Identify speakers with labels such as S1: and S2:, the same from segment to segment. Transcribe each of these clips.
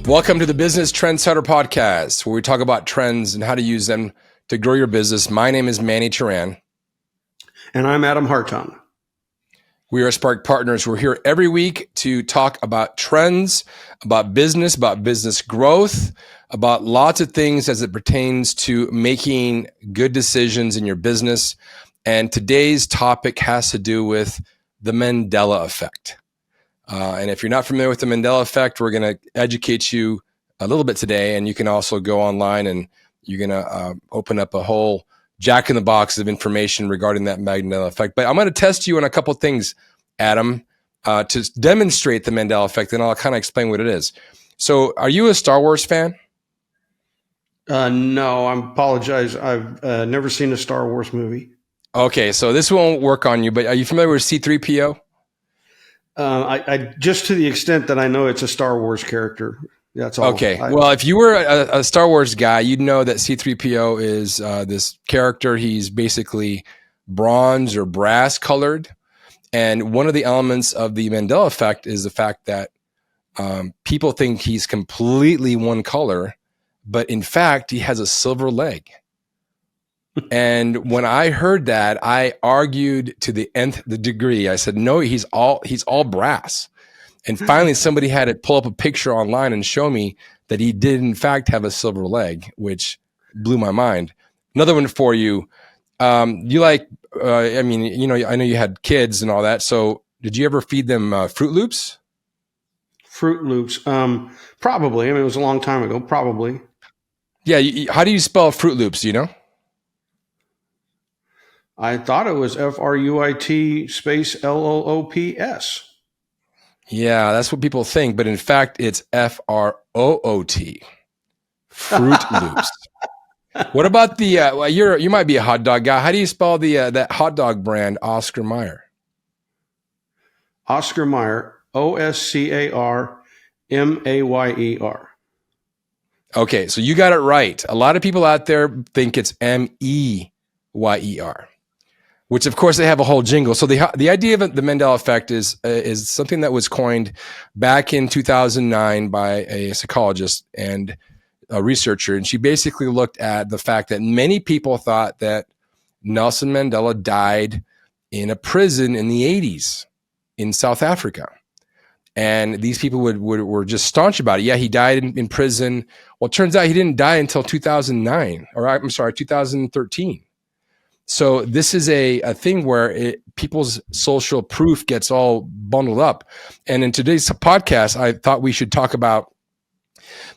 S1: Welcome to the Business Trendsetter Podcast, where we talk about trends and how to use them to grow your business. My name is Manny Turan.
S2: And I'm Adam Hartung.
S1: We are Spark Partners. We're here every week to talk about trends, about business growth, about lots of things as it pertains to making good decisions in your business. And today's topic has to do with the Mandela Effect. And if you're not familiar with the Mandela Effect, we're going to educate you a little bit today. And you can also go online and you're going to open up a whole jack in the box of information regarding that Mandela Effect. But I'm going to test you on a couple of things, Adam, to demonstrate the Mandela Effect, and I'll kind of explain what it is. So are you a Star Wars fan?
S2: No, I apologize. I've never seen a Star Wars movie.
S1: Okay, so this won't work on you, but are you familiar with C-3PO?
S2: I just to the extent that I know it's a Star Wars character. That's all.
S1: Okay. Well, if you were a Star Wars guy, you'd know that C-3PO is this character. He's basically bronze or brass colored. And one of the elements of the Mandela Effect is the fact that people think he's completely one color, but in fact, he has a silver leg. And when I heard that, I argued to the nth degree. I said, no, he's all brass. And finally, somebody had to pull up a picture online and show me that he did, in fact, have a silver leg, which blew my mind. Another one for you. You like, I know you had kids and all that. So did you ever feed them Fruit Loops?
S2: Fruit Loops. Probably. I mean, it was a long time ago. Probably.
S1: Yeah. How do you spell Fruit Loops? Do you know?
S2: I thought it was Fruit space LOOPS.
S1: Yeah, that's what people think, but in fact, it's FROOT. Fruit Loops. What about the? You might be a hot dog guy. How do you spell the that hot dog brand, Oscar Mayer?
S2: Oscar Mayer, OSCARMAYER.
S1: Okay, so you got it right. A lot of people out there think it's MEYER. Which, of course, they have a whole jingle. So the idea of the Mandela Effect is something that was coined back in 2009 by a psychologist and a researcher. And she basically looked at the fact that many people thought that Nelson Mandela died in a prison in the 80s in South Africa. And these people were just staunch about it. Yeah, he died in prison. Well, it turns out he didn't die until 2013. So this is a thing where people's social proof gets all bundled up. And in today's podcast, I thought we should talk about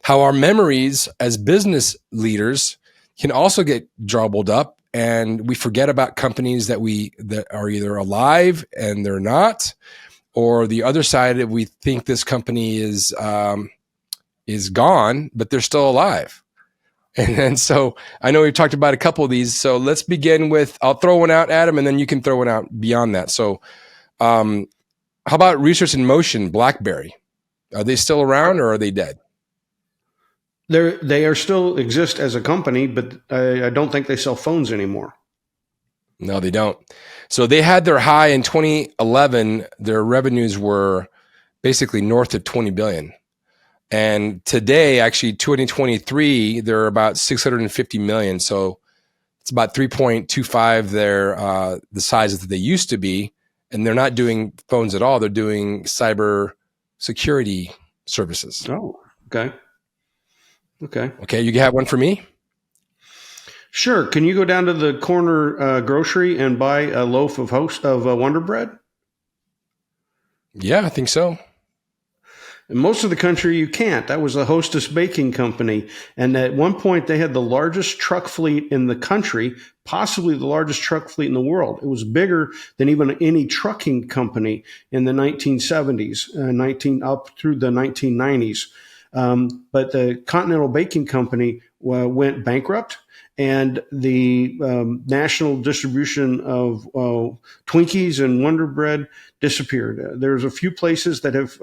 S1: how our memories as business leaders can also get jumbled up, and we forget about companies that are either alive and they're not, or the other side, that we think this company is gone, but they're still alive. And so I know we've talked about a couple of these. So let's begin with, I'll throw one out, Adam, and then you can throw one out beyond that. So how about Research in Motion, BlackBerry? Are they still around or are they dead?
S2: They are still exist as a company, but I don't think they sell phones anymore.
S1: No, they don't. So they had their high in 2011. Their revenues were basically north of 20 billion. And today, actually, 2023, they're about 650 million. So it's about 3.25 the size that they used to be. And they're not doing phones at all. They're doing cyber security services.
S2: Oh, okay.
S1: Okay, you have one for me?
S2: Sure. Can you go down to the corner grocery and buy a loaf of Wonder Bread?
S1: Yeah, I think so.
S2: In most of the country, you can't. That was a Hostess baking company. And at one point, they had the largest truck fleet in the country, possibly the largest truck fleet in the world. It was bigger than even any trucking company in the 1970s, up through the 1990s. But the Continental Baking Company went bankrupt. And the national distribution of Twinkies and Wonder Bread disappeared. There's a few places that have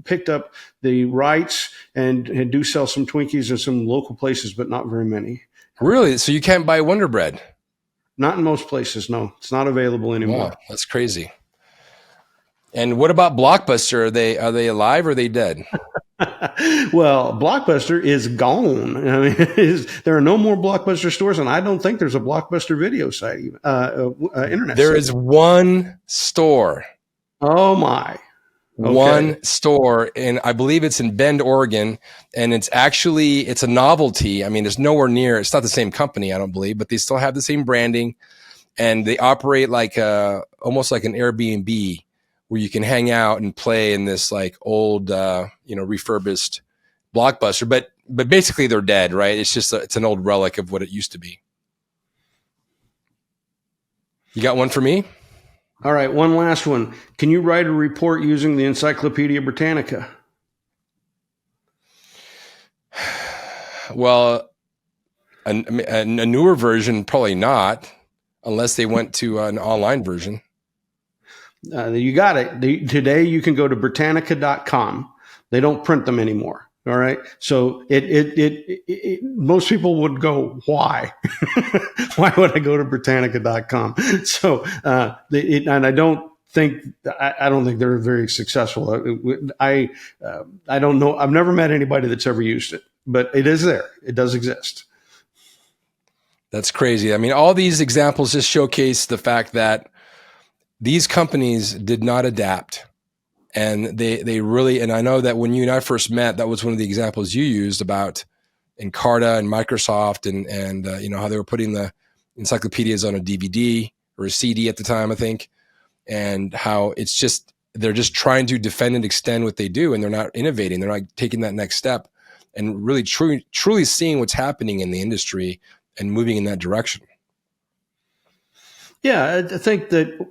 S2: picked up the rights and do sell some Twinkies in some local places, but not very many.
S1: Really? So you can't buy Wonder Bread?
S2: Not in most places, no. It's not available anymore.
S1: Wow, that's crazy. And what about Blockbuster? Are they alive or are they dead?
S2: Well, Blockbuster is gone. I mean, there are no more Blockbuster stores, and I don't think there's a Blockbuster video site, internet
S1: There
S2: site.
S1: is one store,
S2: Oh my. Okay.
S1: one store, and I believe it's in Bend, Oregon, and it's a novelty. I mean, it's nowhere near. It's not the same company, I don't believe, but they still have the same branding, and they operate like almost like an Airbnb, where you can hang out and play in this like old, refurbished Blockbuster. But basically, they're dead, right? It's just it's an old relic of what it used to be. You got one for me?
S2: All right. One last one. Can you write a report using the Encyclopedia Britannica?
S1: Well, a newer version, probably not, unless they went to an online version.
S2: You got it. Today you can go to Britannica.com. They don't print them anymore. All right. So most people would go, why? Why would I go to Britannica.com? So, and I don't think they're very successful. I don't know. I've never met anybody that's ever used it, but it is there. It does exist.
S1: That's crazy. I mean, all these examples just showcase the fact that these companies did not adapt. And they really, and I know that when you and I first met, that was one of the examples you used about Encarta and Microsoft and how they were putting the encyclopedias on a DVD or a CD at the time, I think, and how they're just trying to defend and extend what they do, and they're not innovating. They're not taking that next step and really truly seeing what's happening in the industry and moving in that direction.
S2: Yeah, I think that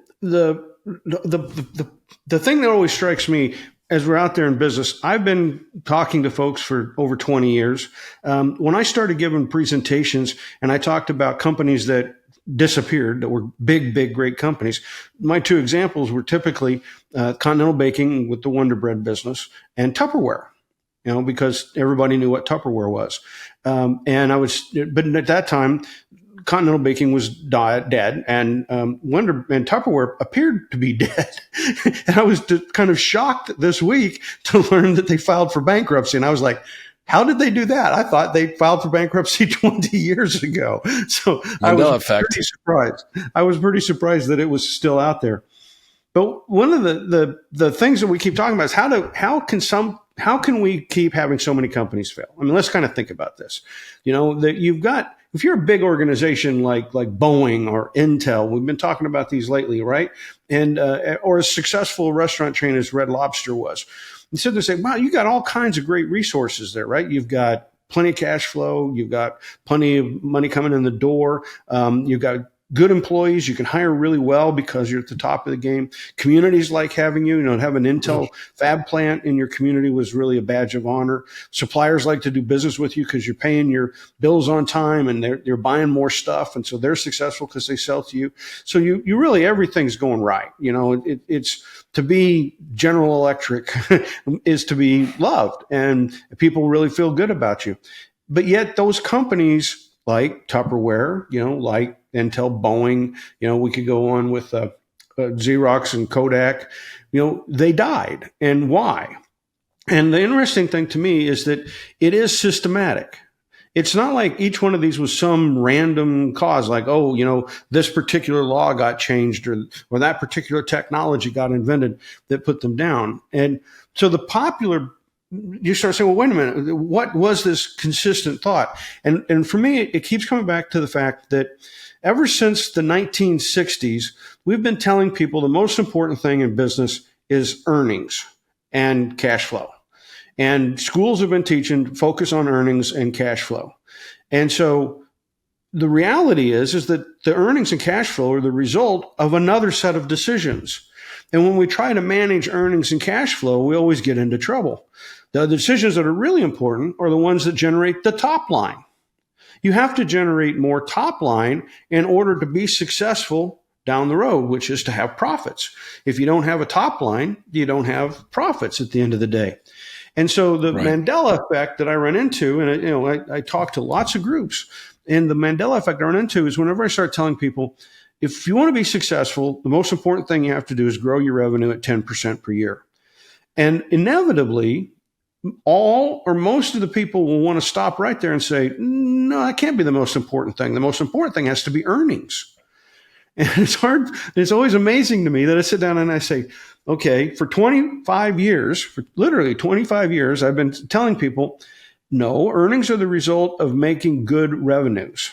S2: the thing that always strikes me as we're out there in business, I've been talking to folks for over 20 years. When I started giving presentations and I talked about companies that disappeared, that were big, great companies, my two examples were typically Continental Baking with the Wonder Bread business and Tupperware, because everybody knew what Tupperware was. But at that time, Continental Baking was dead, and Tupperware appeared to be dead. And I was kind of shocked this week to learn that they filed for bankruptcy. And I was like, how did they do that? I thought they filed for bankruptcy 20 years ago. So
S1: Mandela Effect.
S2: Pretty surprised. I was pretty surprised that it was still out there. But one of the things that we keep talking about is how can we keep having so many companies fail? I mean, let's kind of think about this. That if you're a big organization like Boeing or Intel, we've been talking about these lately, right? And or a successful restaurant chain as Red Lobster was. And so they say, wow, you got all kinds of great resources there, right? You've got plenty of cash flow. You've got plenty of money coming in the door. You've got good employees. You can hire really well because you're at the top of the game. Communities like having you. Have an Intel fab plant in your community was really a badge of honor. Suppliers like to do business with you because you're paying your bills on time and they're buying more stuff. And so they're successful because they sell to you. So you really, everything's going right. It's to be General Electric is to be loved, and people really feel good about you. But yet those companies like Tupperware, like Intel, Boeing, we could go on with Xerox and Kodak, they died. And why? And the interesting thing to me is that it is systematic. It's not like each one of these was some random cause, like, this particular law got changed or that particular technology got invented that put them down. And so you start saying, well, wait a minute, what was this consistent thought? And for me, it keeps coming back to the fact that ever since the 1960s, we've been telling people the most important thing in business is earnings and cash flow. And schools have been teaching focus on earnings and cash flow. And so the reality is that the earnings and cash flow are the result of another set of decisions. And when we try to manage earnings and cash flow, we always get into trouble. The decisions that are really important are the ones that generate the top line. You have to generate more top line in order to be successful down the road, which is to have profits. If you don't have a top line, you don't have profits at the end of the day. And so the Mandela effect that I run into, and I talk to lots of groups, and the Mandela effect I run into is whenever I start telling people, if you want to be successful, the most important thing you have to do is grow your revenue at 10% per year. And inevitably, all or most of the people will want to stop right there and say, no, that can't be the most important thing. The most important thing has to be earnings. And it's hard. It's always amazing to me that I sit down and I say, okay, for 25 years, for literally 25 years, I've been telling people, no, earnings are the result of making good revenues.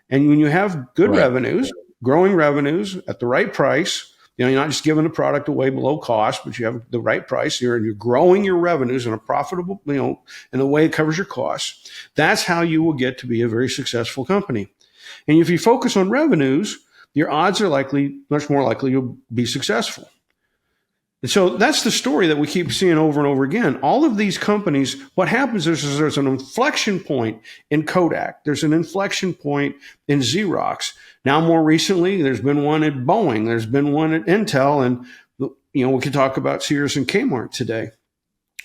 S2: And when you have good revenues, growing revenues at the right price, you're not just giving the product away below cost, but you have the right price. You're growing your revenues in a profitable, in a way it covers your costs. That's how you will get to be a very successful company. And if you focus on revenues, your odds are much more likely you'll be successful. And so that's the story that we keep seeing over and over again. All of these companies, what happens is there's an inflection point in Kodak. There's an inflection point in Xerox. Now, more recently, there's been one at Boeing. There's been one at Intel. And, we can talk about Sears and Kmart today,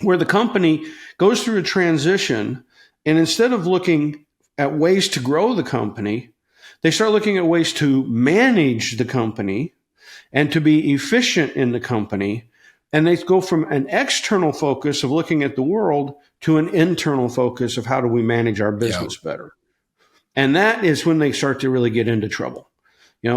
S2: where the company goes through a transition. And instead of looking at ways to grow the company, they start looking at ways to manage the company and to be efficient in the company. And they go from an external focus of looking at the world to an internal focus of how do we manage our business better. And that is when they start to really get into trouble,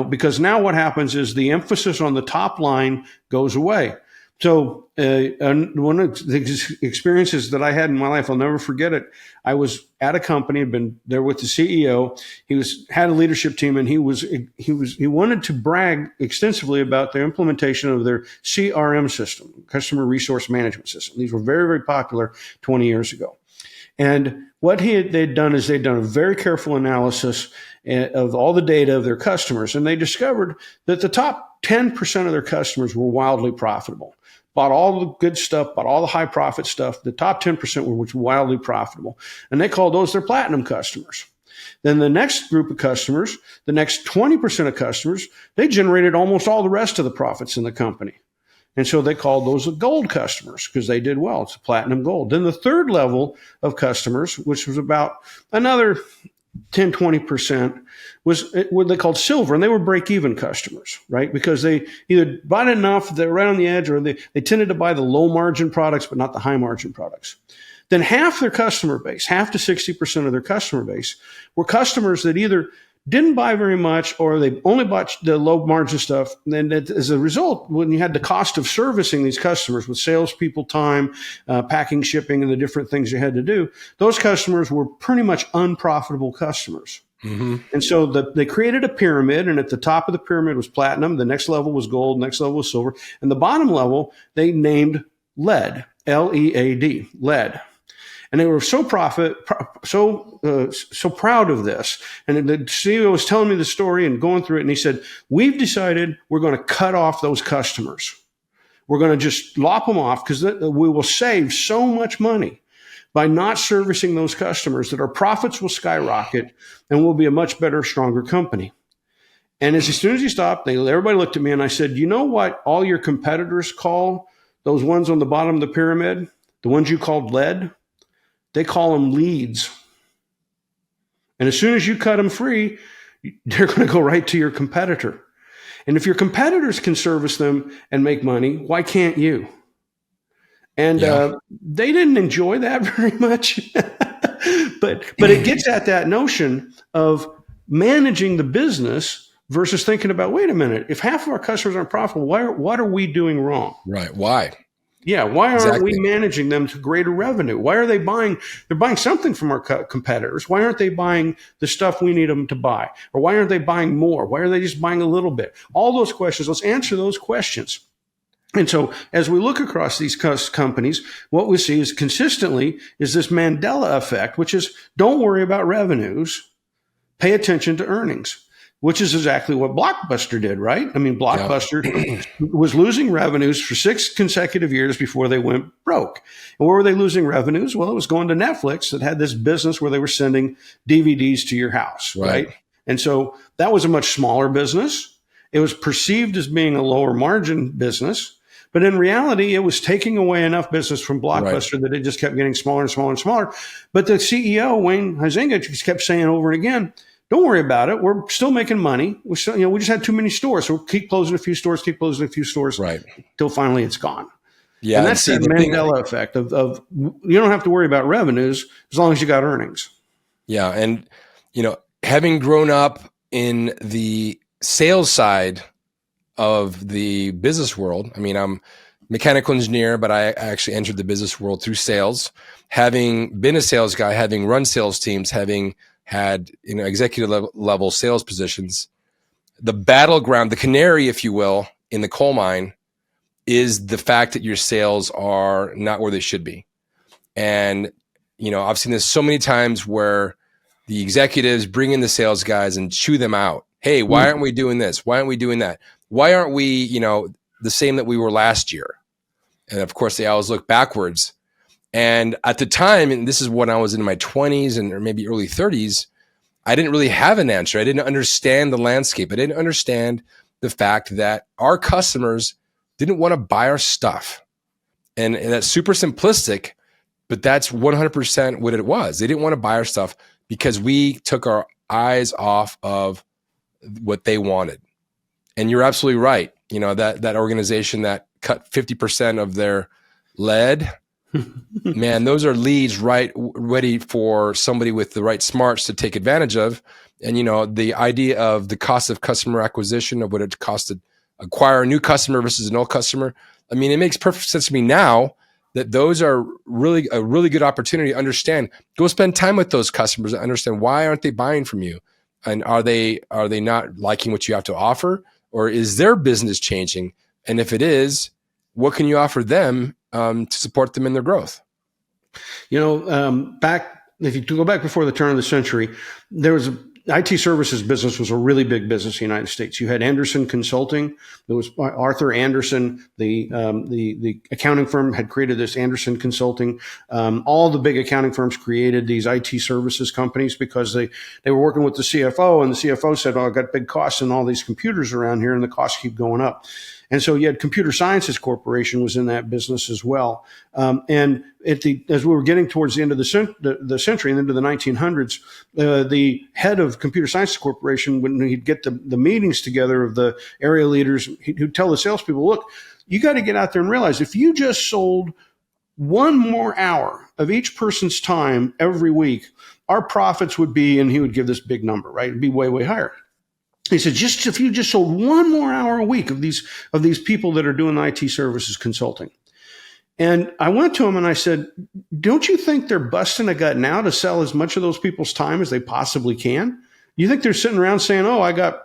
S2: because now what happens is the emphasis on the top line goes away. So one of the experiences that I had in my life, I'll never forget it. I was at a company, had been there with the CEO. He had a leadership team, and he wanted to brag extensively about their implementation of their CRM system, customer resource management system. These were very, very popular 20 years ago. And what they'd done is they'd done a very careful analysis of all the data of their customers, and they discovered that the top 10% of their customers were wildly profitable. Bought all the good stuff, bought all the high profit stuff. The top 10% were wildly profitable. And they called those their platinum customers. Then the next group of customers, the next 20% of customers, they generated almost all the rest of the profits in the company. And so they called those the gold customers because they did well. It's platinum gold. Then the third level of customers, which was about another 10, 20%, was what they called silver, and they were break-even customers, right? Because they either bought enough, they're right on the edge, or they tended to buy the low-margin products, but not the high-margin products. Then half their customer base, half to 60% of their customer base, were customers that either didn't buy very much or they only bought the low-margin stuff. And then as a result, when you had the cost of servicing these customers with salespeople time, packing, shipping, and the different things you had to do, those customers were pretty much unprofitable customers. Mm-hmm. And so they created a pyramid, and at the top of the pyramid was platinum. The next level was gold. The next level was silver. And the bottom level, they named lead, L-E-A-D, lead. And they were so proud of this. And the CEO was telling me the story and going through it. And he said, we've decided we're going to cut off those customers. We're going to just lop them off because we will save so much money by not servicing those customers that our profits will skyrocket and we'll be a much better, stronger company. And as soon as he stopped, everybody looked at me and I said, you know what all your competitors call those ones on the bottom of the pyramid? The ones you called lead? They call them leads. And as soon as you cut them free, they're going to go right to your competitor. And if your competitors can service them and make money, why can't you? And they didn't enjoy that very much. but it gets at that notion of managing the business versus thinking about, wait a minute, if half of our customers aren't profitable, what are we doing wrong?
S1: Right. Why?
S2: Yeah. Why aren't we managing them to greater revenue? Why are they buying? They're buying something from our competitors. Why aren't they buying the stuff we need them to buy? Or why aren't they buying more? Why are they just buying a little bit? All those questions. Let's answer those questions. And so as we look across these companies, what we see is consistently is this Mandela effect, which is don't worry about revenues, pay attention to earnings, which is exactly what Blockbuster did, right? I mean, Blockbuster was losing revenues for 6 consecutive years before they went broke. And where were they losing revenues? Well, it was going to Netflix that had this business where they were sending DVDs to your house, right? And so that was a much smaller business. It was perceived as being a lower margin business. But in reality, it was taking away enough business from Blockbuster that it just kept getting smaller and smaller and smaller. But the CEO, Wayne Huizinga, just kept saying over and again, don't worry about it. We're still making money. We're still, we just had too many stores. So we'll keep closing a few stores, till finally it's gone.
S1: Yeah,
S2: And
S1: and
S2: that's
S1: see
S2: that
S1: the thing.
S2: Mandela effect of you don't have to worry about revenues as long as you got earnings.
S1: Yeah, and having grown up in the sales side of the business world, I mean, I'm a mechanical engineer, but I actually entered the business world through sales. Having been a sales guy, having run sales teams, having had executive level sales positions, the battleground, the canary, if you will, in the coal mine is the fact that your sales are not where they should be. And, I've seen this so many times where the executives bring in the sales guys and chew them out. Hey, why aren't we doing this? Why aren't we doing that? Why aren't we, the same that we were last year? And of course, they always look backwards. And at the time, and this is when I was in my 20s and or maybe early 30s, I didn't really have an answer. I didn't understand the landscape. I didn't understand the fact that our customers didn't want to buy our stuff. And that's super simplistic, but that's 100% what it was. They didn't want to buy our stuff because we took our eyes off of what they wanted. And you're absolutely right. That organization that cut 50% of their lead, man, those are leads ready for somebody with the right smarts to take advantage of. And, the idea of the cost of customer acquisition, of what it costs to acquire a new customer versus an old customer. I mean, it makes perfect sense to me now that those are really a really good opportunity to understand. Go spend time with those customers and understand why aren't they buying from you? And are they not liking what you have to offer? Or is their business changing? And if it is, what can you offer them to support them in their growth?
S2: Back if you go back before the turn of the century, there was IT services business was a really big business in the United States. You had Anderson Consulting. There was Arthur Anderson, the accounting firm had created this Anderson Consulting. All the big accounting firms created these IT services companies because they were working with the CFO, and the CFO said, "Oh, I've got big costs in all these computers around here, and the costs keep going up." And so you had Computer Sciences Corporation was in that business as well. And as we were getting towards the end of the century and into the 1900s, the head of Computer Sciences Corporation, when he'd get the meetings together of the area leaders, he'd tell the salespeople, look, you got to get out there and realize if you just sold one more hour of each person's time every week, our profits would be, and he would give this big number, right? It'd be way, way higher. He said, if you just sold one more hour a week of these people that are doing IT services consulting. And I went to him and I said, don't you think they're busting a gut now to sell as much of those people's time as they possibly can? You think they're sitting around saying, oh, I got,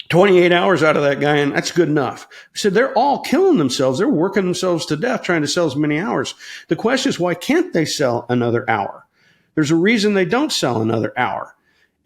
S2: 28 hours out of that guy, and that's good enough. I said, they're all killing themselves. They're working themselves to death trying to sell as many hours. The question is, why can't they sell another hour? There's a reason they don't sell another hour.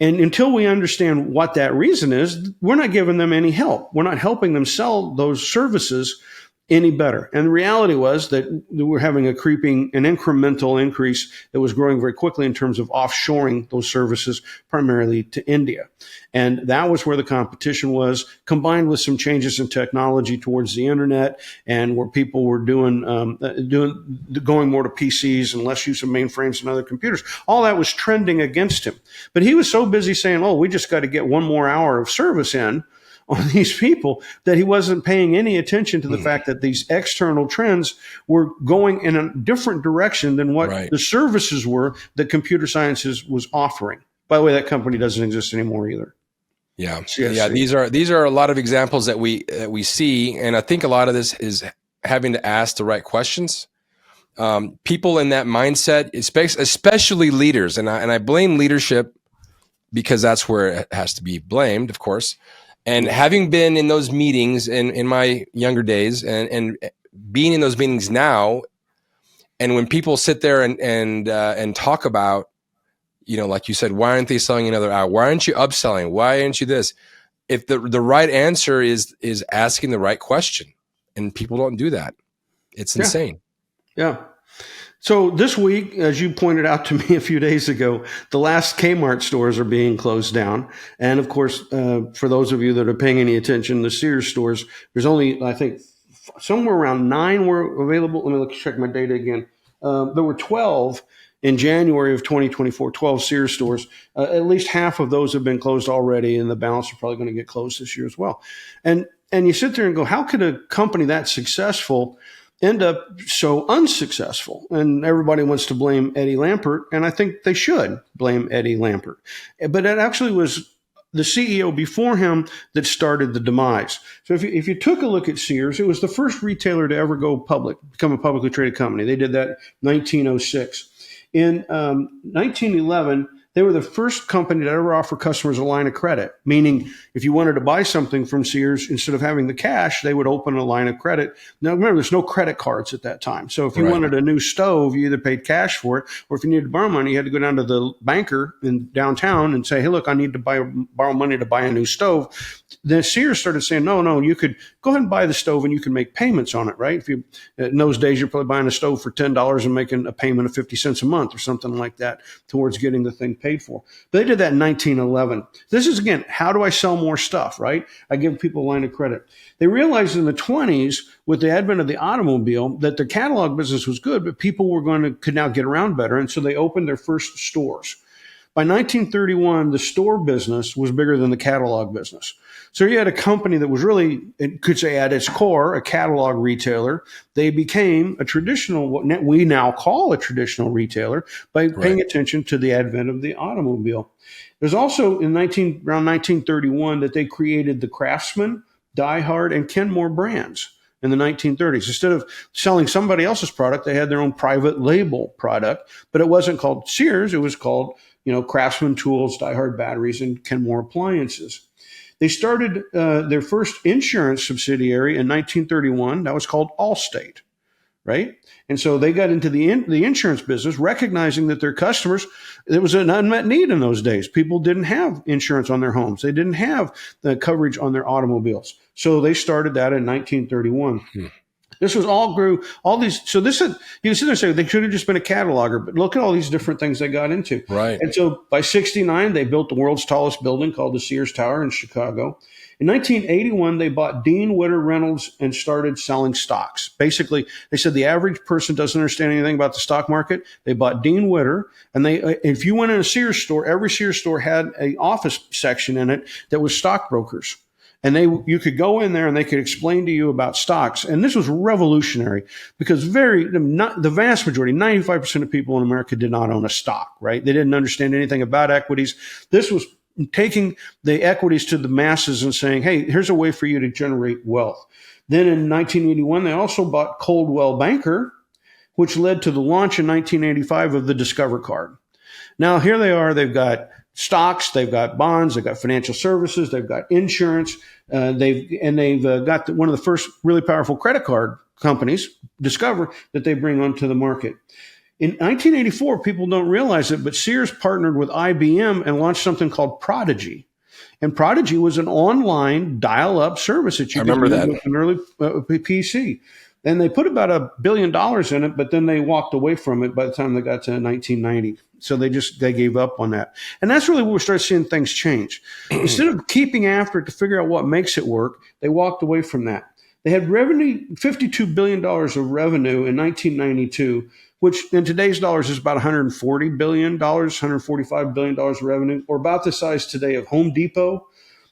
S2: And until we understand what that reason is, we're not giving them any help. We're not helping them sell those services any better. And the reality was that we're having an incremental increase that was growing very quickly in terms of offshoring those services primarily to India. And that was where the competition was, combined with some changes in technology towards the internet, and where people were going more to PCs and less use of mainframes and other computers. All that was trending against him. But he was so busy saying, oh, we just got to get one more hour of service in on these people, that he wasn't paying any attention to the fact that these external trends were going in a different direction than what the services were that Computer Sciences was offering. By the way, that company doesn't exist anymore either.
S1: Yeah. Yeah. These are a lot of examples that we see. And I think a lot of this is having to ask the right questions. People in that mindset, especially leaders, and I blame leadership because that's where it has to be blamed, of course. And having been in those meetings in my younger days and being in those meetings now, and when people sit there and talk about, like you said, why aren't they selling another hour? Why aren't you upselling? Why aren't you this? If the right answer is asking the right question, and people don't do that, it's insane.
S2: Yeah. So this week, as you pointed out to me a few days ago, the last Kmart stores are being closed down. And of course, for those of you that are paying any attention, the Sears stores, there's only, I think, somewhere around 9 were available. Let me check my data again. There were 12 in January of 2024, 12 Sears stores. At least half of those have been closed already, and the balance are probably going to get closed this year as well. And you sit there and go, how could a company that successful end up so unsuccessful. And everybody wants to blame Eddie Lampert, and I think they should blame Eddie Lampert. But it actually was the CEO before him that started the demise. So if you took a look at Sears, it was the first retailer to ever go public, become a publicly traded company. They did that in 1906. In 1911, they were the first company to ever offer customers a line of credit, meaning if you wanted to buy something from Sears, instead of having the cash, they would open a line of credit. Now, remember, there's no credit cards at that time. So if you wanted a new stove, you either paid cash for it, or if you needed to borrow money, you had to go down to the banker in downtown and say, hey, look, I need to borrow money to buy a new stove. Then Sears started saying, no, you could go ahead and buy the stove and you can make payments on it, right? If you, in those days, you're probably buying a stove for $10 and making a payment of 50 cents a month or something like that towards getting the thing paid for. But they did that in 1911. This is, again, how do I sell more stuff, right? I give people a line of credit. They realized in the 20s, with the advent of the automobile, that the catalog business was good, but people could now get around better. And so they opened their first stores. By 1931, the store business was bigger than the catalog business. So you had a company that was really, it could say at its core, a catalog retailer. They became a traditional, what we now call a traditional retailer, by paying attention to the advent of the automobile. There's also around 1931 that they created the Craftsman, Die Hard, and Kenmore brands in the 1930s. Instead of selling somebody else's product, they had their own private label product, but it wasn't called Sears. It was called, Craftsman Tools, Die Hard Batteries, and Kenmore Appliances. They started their first insurance subsidiary in 1931. That was called Allstate, right? And so they got into the insurance business, recognizing that their customers, there was an unmet need in those days. People didn't have insurance on their homes. They didn't have the coverage on their automobiles. So they started that in 1931. This was all these. So this had, you can sit there and say they should have just been a cataloger, but look at all these different things they got into.
S1: Right.
S2: And so by 1969, they built the world's tallest building called the Sears Tower in Chicago. In 1981, they bought Dean Witter Reynolds and started selling stocks. Basically, they said the average person doesn't understand anything about the stock market. They bought Dean Witter, and if you went in a Sears store, every Sears store had an office section in it that was stockbrokers. And you could go in there and they could explain to you about stocks. And this was revolutionary because the vast majority, 95% of people in America did not own a stock, right? They didn't understand anything about equities. This was taking the equities to the masses and saying, hey, here's a way for you to generate wealth. Then in 1981, they also bought Coldwell Banker, which led to the launch in 1985 of the Discover card. Now, here they are. They've got stocks, they've got bonds, they've got financial services, they've got insurance, they've got one of the first really powerful credit card companies, Discover, that they bring onto the market. In 1984, people don't realize it, but Sears partnered with IBM and launched something called Prodigy. And Prodigy was an online dial-up service that you could use with an early PC. And they put about $1 billion in it, but then they walked away from it by the time they got to 1990. So they gave up on that. And that's really where we start seeing things change. Instead of keeping after it to figure out what makes it work, they walked away from that. They had $52 billion of revenue in 1992, which in today's dollars is about $140 billion, $145 billion of revenue, or about the size today of Home Depot.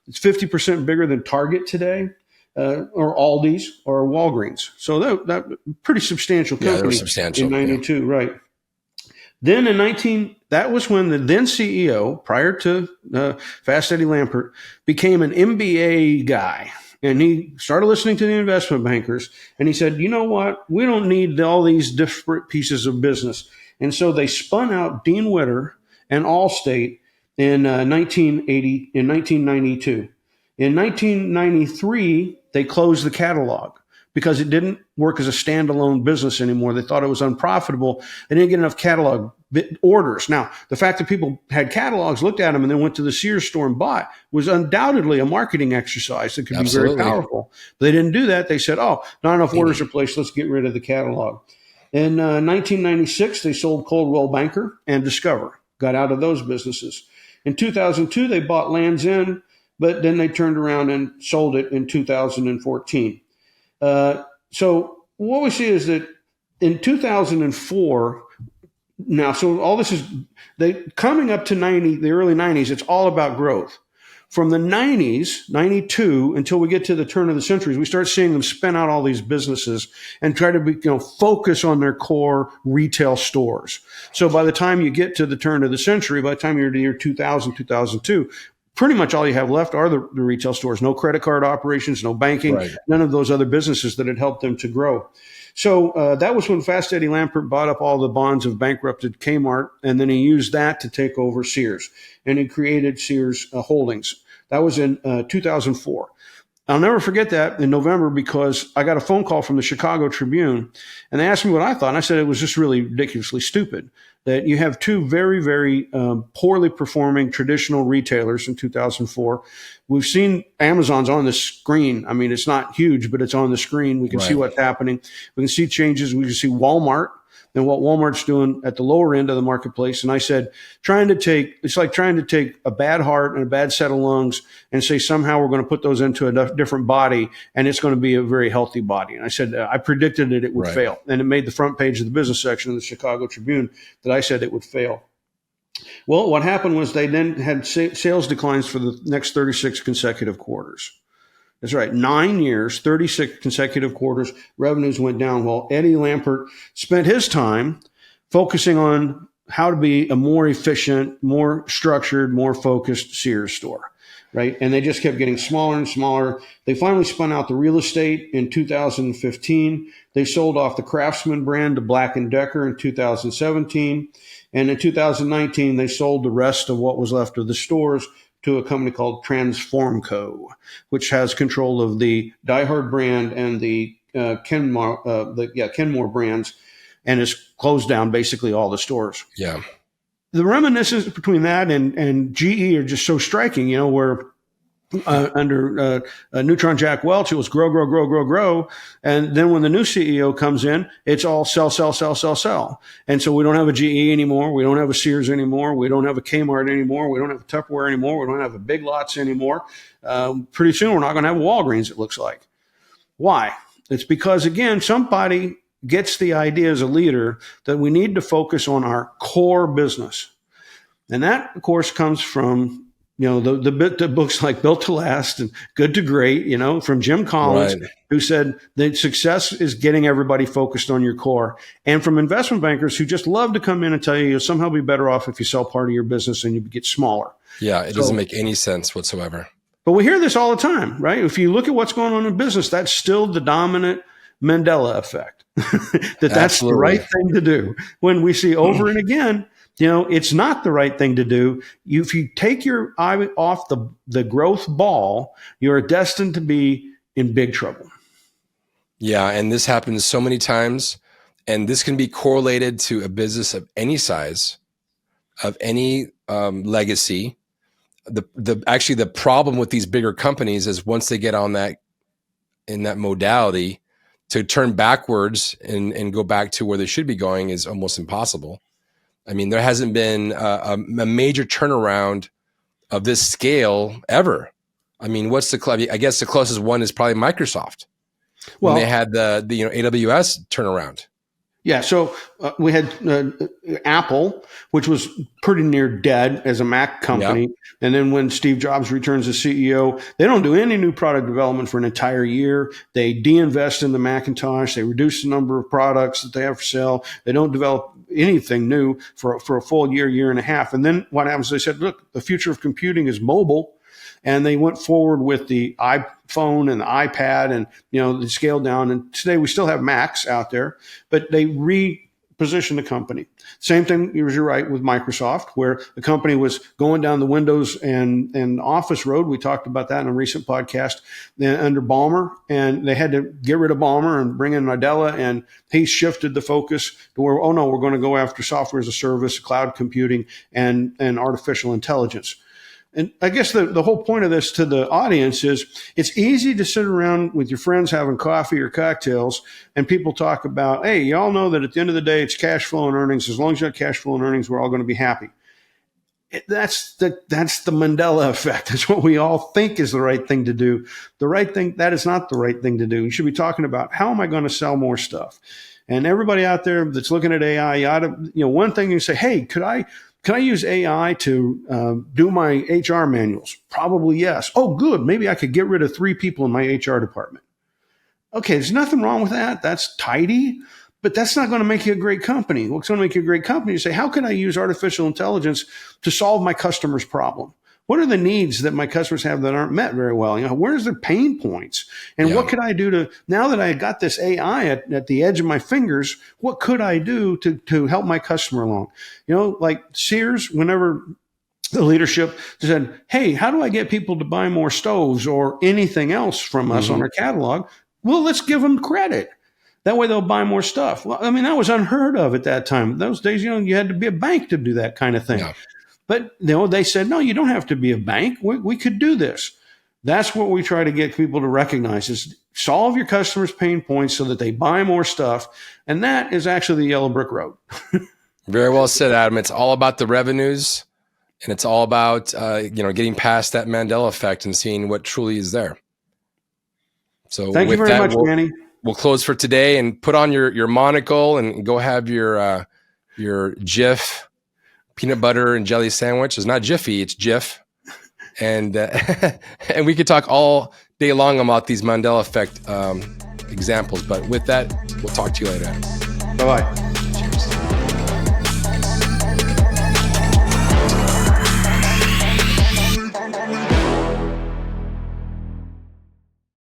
S2: It's 50% bigger than Target today. Or Aldi's or Walgreens. So that pretty substantial company.
S1: Yeah, they were substantial.
S2: In 92, right. Then that was when the then CEO, prior to Fast Eddie Lampert, became an MBA guy. And he started listening to the investment bankers. And he said, you know what? We don't need all these disparate pieces of business. And so they spun out Dean Witter and Allstate in 1992. In 1993, they closed the catalog because it didn't work as a standalone business anymore. They thought it was unprofitable. They didn't get enough catalog orders. Now, the fact that people had catalogs, looked at them, and then went to the Sears store and bought was undoubtedly a marketing exercise that could be very powerful. But they didn't do that. They said, not enough orders are placed. Let's get rid of the catalog. In 1996, they sold Coldwell Banker and Discover, got out of those businesses. In 2002, they bought Lands' End, but then they turned around and sold it in 2014. So what we see is that in 2004, now, so all this is coming up to the early 90s, it's all about growth. from the 90s, 92, until we get to the turn of the century, we start seeing them spin out all these businesses and try to focus on their core retail stores. So by the time you get to the turn of the century, by the time you're to the year 2000, 2002, pretty much all you have left are the retail stores. No credit card operations, no banking,
S1: Right.
S2: none of those other businesses that had helped them to grow. So that was when Fast Eddie Lampert bought up all the bonds of bankrupted Kmart, and then he used that to take over Sears, and he created Sears Holdings. That was in 2004. I'll never forget that in November, because I got a phone call from the Chicago Tribune, and they asked me what I thought. And I said it was just really ridiculously stupid that you have two very, very poorly performing traditional retailers in 2004. We've seen Amazon's on the screen. I mean, it's not huge, but it's on the screen. We can see what's happening. We can see changes. We can see Walmart and what Walmart's doing at the lower end of the marketplace. And I said, it's like trying to take a bad heart and a bad set of lungs and say somehow we're going to put those into a different body and it's going to be a very healthy body. And I said, I predicted that it would fail. And it made the front page of the business section of the Chicago Tribune that I said it would fail. Well, what happened was they then had sales declines for the next 36 consecutive quarters. That's right. 9 years, 36 consecutive quarters, revenues went down while Eddie Lampert spent his time focusing on how to be a more efficient, more structured, more focused Sears store, right? And they just kept getting smaller and smaller. They finally spun out the real estate in 2015. They sold off the Craftsman brand to Black & Decker in 2017. And in 2019, they sold the rest of what was left of the stores to a company called Transformco, which has control of the Die Hard brand and the Kenmore brands, and has closed down basically all the stores.
S1: Yeah.
S2: The reminiscence between that and GE are just so striking, where under Neutron Jack Welch, it was grow, grow, grow, grow, grow. And then when the new CEO comes in, it's all sell, sell, sell, sell, sell. And so we don't have a GE anymore. We don't have a Sears anymore. We don't have a Kmart anymore. We don't have a Tupperware anymore. We don't have a Big Lots anymore. Pretty soon we're not going to have a Walgreens, it looks like. Why? It's because, again, somebody gets the idea as a leader that we need to focus on our core business. And that, of course, comes from the books like Built to Last and Good to Great, from Jim Collins, who said that success is getting everybody focused on your core. And from investment bankers who just love to come in and tell you you'll somehow be better off if you sell part of your business and you get smaller.
S1: Yeah, it doesn't make any sense whatsoever.
S2: But we hear this all the time, right? If you look at what's going on in business, that's still the dominant Mandela effect. That's the right thing to do. When we see over and again, it's not the right thing to do. If you take your eye off the growth ball, you're destined to be in big trouble.
S1: Yeah, and this happens so many times, and this can be correlated to a business of any size, of any legacy. The problem with these bigger companies is once they get on in that modality, to turn backwards and go back to where they should be going is almost impossible. I mean, there hasn't been a major turnaround of this scale ever. I mean, I guess the closest one is probably Microsoft. When they had the AWS turnaround.
S2: Yeah, so we had Apple, which was pretty near dead as a Mac company. Yeah. And then when Steve Jobs returns as CEO, they don't do any new product development for an entire year. They de-invest in the Macintosh. They reduce the number of products that they have for sale. They don't develop anything new for a full year and a half. And then what happens? They said, look, the future of computing is mobile. And they went forward with the iPhone and the iPad and, they scaled down. And today we still have Macs out there, but they repositioned the company. Same thing, you're right, with Microsoft, where the company was going down the Windows and Office road. We talked about that in a recent podcast under Ballmer, and they had to get rid of Ballmer and bring in Nadella, and he shifted the focus to where, we're going to go after software as a service, cloud computing, and artificial intelligence. And I guess the whole point of this to the audience is it's easy to sit around with your friends having coffee or cocktails and people talk about, hey, y'all know that at the end of the day, it's cash flow and earnings. As long as you have cash flow and earnings, we're all going to be happy. That's the Mandela effect. That's what we all think is the right thing to do. The right thing, that is not the right thing to do. You should be talking about, how am I going to sell more stuff? And everybody out there that's looking at AI, you ought to, one thing you say, hey, could I Can I use AI to do my HR manuals? Probably yes. Oh, good. Maybe I could get rid of 3 people in my HR department. Okay, there's nothing wrong with that. That's tidy, but that's not going to make you a great company. What's going to make you a great company is say, how can I use artificial intelligence to solve my customer's problem? What are the needs that my customers have that aren't met very well? Where's their pain points? And what could I do to, now that I got this AI at the edge of my fingers, what could I do to help my customer along? Like Sears, whenever the leadership said, hey, how do I get people to buy more stoves or anything else from us on our catalog? Well, let's give them credit. That way they'll buy more stuff. Well, I mean, that was unheard of at that time. Those days, you had to be a bank to do that kind of thing. Yeah. But they said, no, you don't have to be a bank. We could do this. That's what we try to get people to recognize is solve your customers' pain points so that they buy more stuff. And that is actually the yellow brick road.
S1: Very well said, Adam. It's all about the revenues, and it's all about getting past that Mandela effect and seeing what truly is there. So
S2: thank you very much, Manny.
S1: We'll close for today and put on your monocle and go have your Jif peanut butter and jelly sandwich. It's not Jiffy, it's Jif. And and we could talk all day long about these Mandela Effect examples. But with that, we'll talk to you later.
S2: Bye-bye.